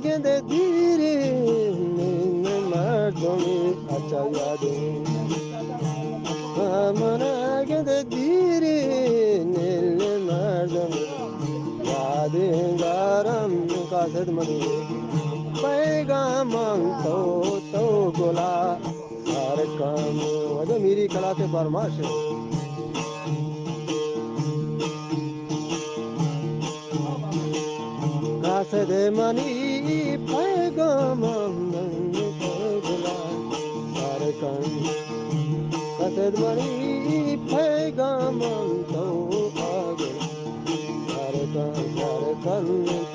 gende diri ne mardomi achayade amana gende diri ne mardomi yade garam kasad mani पैगामं तो गोला हर काम वजह मेरी कला से बरमाश है कासद मनी पैगामं तो गोला हर काम कासद मनी पैगामं तो आगे हर काम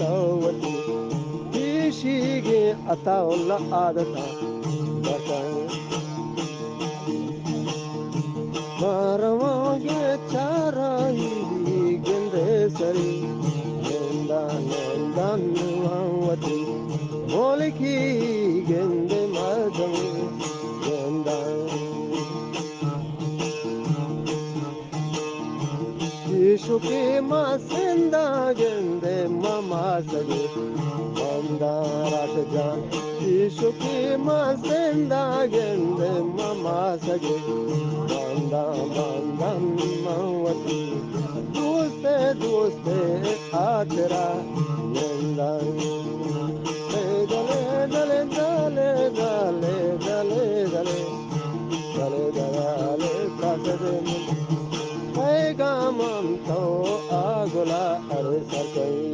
तो वती Ishige ataola adata bakay Marawange charai gende sari Nenda nuawati Moliki gende madami Nenda Ishuki masenda gende mama sagi Mandarashjan Ishuki masenda gende mama sage Manda mandan mawati Doste atera Nendan Dale dale dale dale dale dale Dale dale kasade पैगामं तो आगुला अरे सरकई